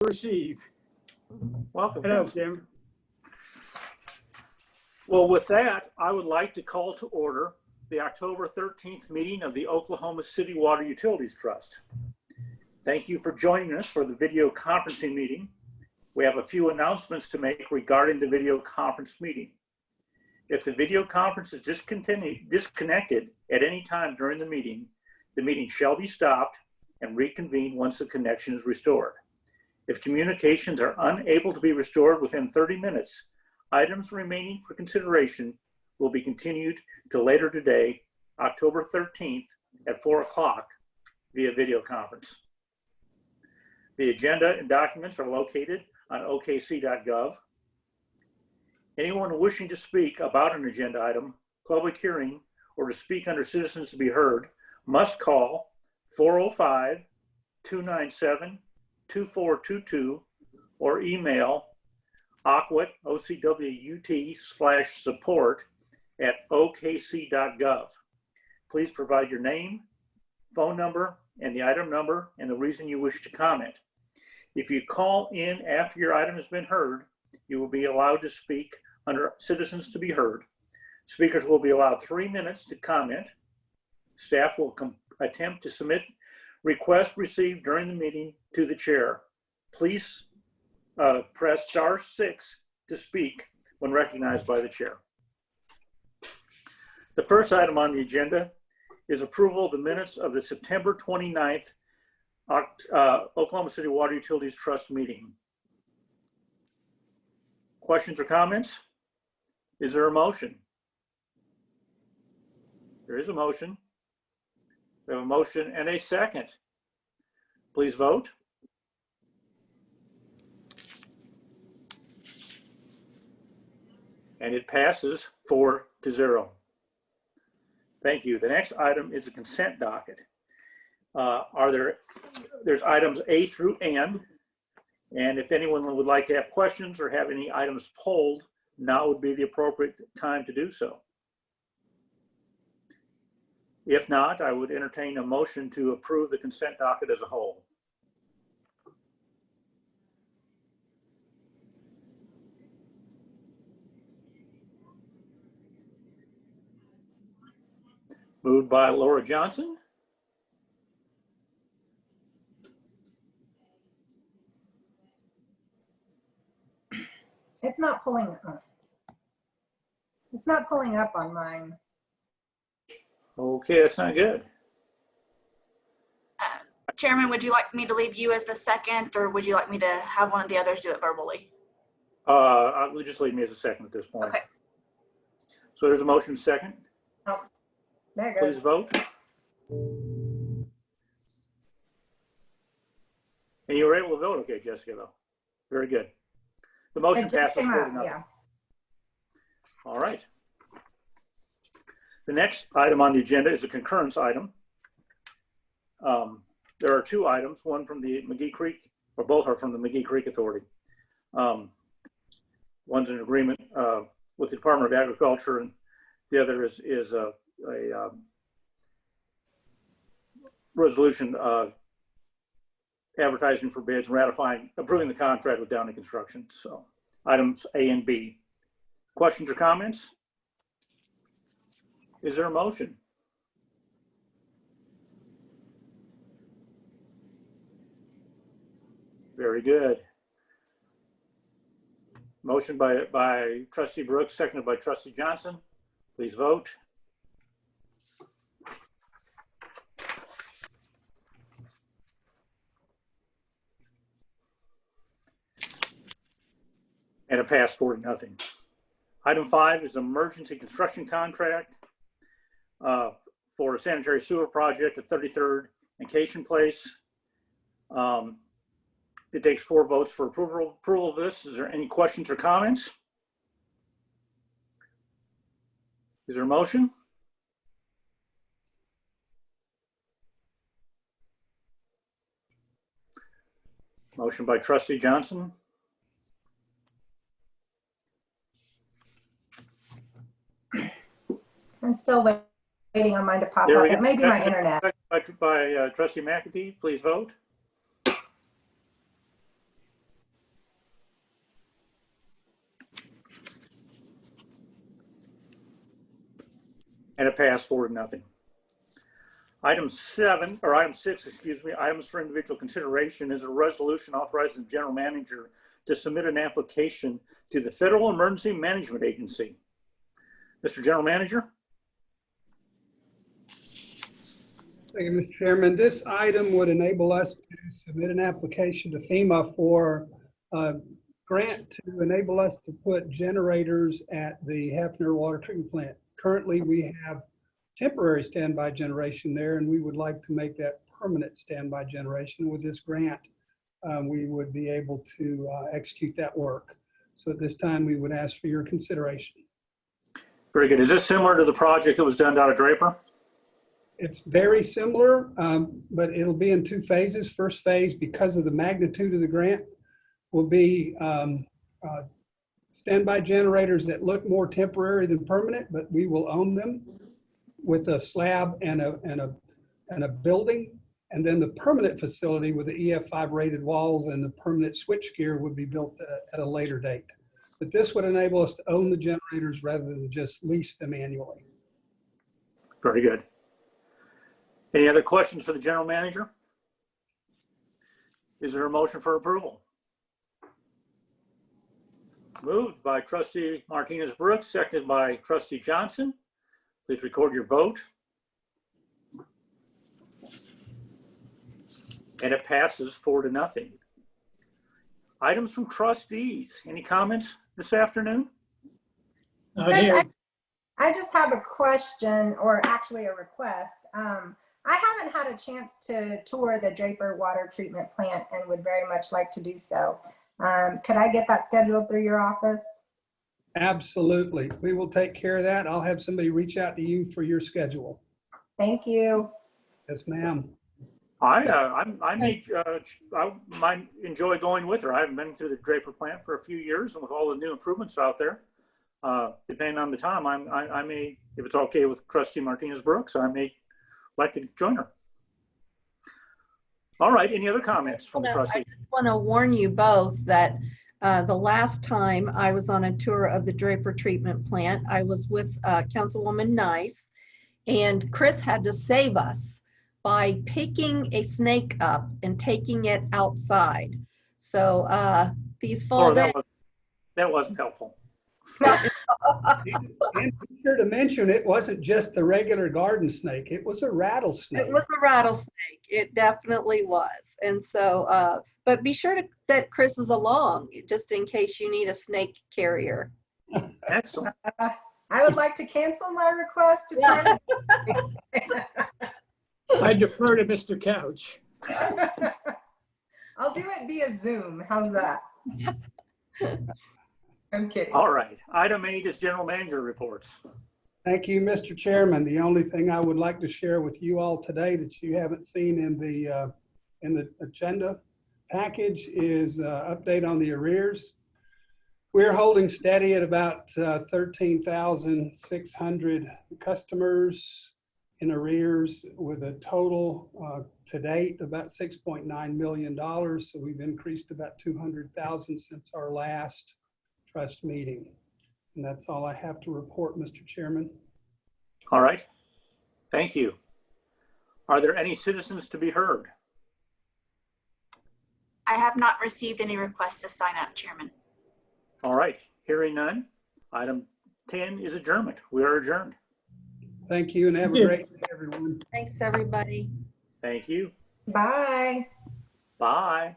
receive. Welcome. Hello, Council. Jim. Well, with that, I would like to call to order the October 13th meeting of the Oklahoma City Water Utilities Trust. Thank you for joining us for the video conferencing meeting. We have a few announcements to make regarding the video conference meeting. If the video conference is disconnected at any time during the meeting shall be stopped and reconvene once the connection is restored. If communications are unable to be restored within 30 minutes, items remaining for consideration will be continued to later today, October 13th at 4 o'clock via video conference. The agenda and documents are located on okc.gov. Anyone wishing to speak about an agenda item, public hearing, or to speak under citizens to be heard must call 405-297-2422 or email ocwut, ocwut/support@okc.gov. Please provide your name, phone number, and the item number and the reason you wish to comment. If you call in after your item has been heard, you will be allowed to speak under citizens to be heard. Speakers will be allowed 3 minutes to comment. Staff will attempt to submit requests received during the meeting to the chair. Please press *6 to speak when recognized by the chair. The first item on the agenda is approval of the minutes of the September 29th Oklahoma City Water Utilities Trust meeting. Questions or comments? Is there a motion? There is a motion. We have a motion and a second. Please vote. And it passes 4-0. Thank you. The next item is a consent docket. There's items A through N, and if anyone would like to have questions or have any items polled, now would be the appropriate time to do so. If not, I would entertain a motion to approve the consent docket as a whole. Moved by Laura Johnson. It's not pulling up. It's not pulling up on mine. Okay, that's not good. Chairman, would you like me to leave you as the second, or would you like me to have one of the others do it verbally? I'll just leave me as a second at this point. Okay. So there's a motion second. Oh, there it goes. Please vote. And you were able to vote, okay, Jessica, though. Very good. The motion It just passes came 4-0. out, yeah. All right. The next item on the agenda is a concurrence item. There are two items, one from the McGee Creek, or both are from the McGee Creek Authority. One's an agreement with the Department of Agriculture, and the other is a resolution advertising for bids and approving the contract with Downey Construction. So items A and B. Questions or comments? Is there a motion? Very good. Motion by Trustee Brooks, seconded by Trustee Johnson. Please vote. And it passed 4-0. Item 5 is emergency construction contract for a sanitary sewer project at 33rd and Cation Place. It takes 4 votes for approval of this. Is there any questions or comments? Is there a motion? Motion by Trustee Johnson. I'm still waiting on mine to pop up. It may be my internet. By Trustee McAtee, please vote. And it passed 4-0. Item 6, excuse me, items for individual consideration is a resolution authorizing the general manager to submit an application to the Federal Emergency Management Agency. Mr. General Manager? Thank you, Mr. Chairman. This item would enable us to submit an application to FEMA for a grant to enable us to put generators at the Hefner Water Treatment Plant. Currently, we have temporary standby generation there, and we would like to make that permanent standby generation. With this grant, we would be able to execute that work. So at this time, we would ask for your consideration. Very good. Is this similar to the project that was done down at Draper? It's very similar, but it'll be in 2 phases. First phase, because of the magnitude of the grant, will be standby generators that look more temporary than permanent, but we will own them with a slab and a building. And then the permanent facility with the EF5 rated walls and the permanent switchgear would be built at a later date. But this would enable us to own the generators rather than just lease them annually. Very good. Any other questions for the general manager? Is there a motion for approval? Moved by Trustee Martinez-Brooks, seconded by Trustee Johnson. Please record your vote. And it passes 4-0. Items from trustees. Any comments this afternoon? Chris, I just have a question, or actually a request. I haven't had a chance to tour the Draper Water Treatment Plant and would very much like to do so. Could I get that scheduled through your office? Absolutely. We will take care of that. I'll have somebody reach out to you for your schedule. Thank you. Yes, ma'am. I might enjoy going with her. I haven't been to the Draper plant for a few years, and with all the new improvements out there, depending on the time, I may, if it's okay with Trustee Martinez-Brooks, I may like to join her. All right, any other comments from the trustee? I just want to warn you both that the last time I was on a tour of the Draper treatment plant, I was with Councilwoman Nice, and Chris had to save us by picking a snake up and taking it outside. So these fall days. That wasn't helpful. And be sure to mention, it wasn't just the regular garden snake. It was a rattlesnake. It was a rattlesnake. It definitely was. And so, but be sure that Chris is along, just in case you need a snake carrier. Excellent. I would like to cancel my request to turn. I defer to Mr. Couch. I'll do it via Zoom. How's that? I'm kidding. All right. Item 8 is general manager reports. Thank you, Mr. Chairman. The only thing I would like to share with you all today that you haven't seen in the agenda package is update on the arrears. We're holding steady at about 13,600 customers in arrears, with a total to date about $6.9 million. So we've increased about 200,000 since our last trust meeting. And that's all I have to report, Mr. Chairman. All right. Thank you. Are there any citizens to be heard? I have not received any requests to sign up, Chairman. All right. Hearing none, item 10 is adjournment. We are adjourned. Thank you, and have a great day, everyone. Thanks, everybody. Thank you. Bye. Bye.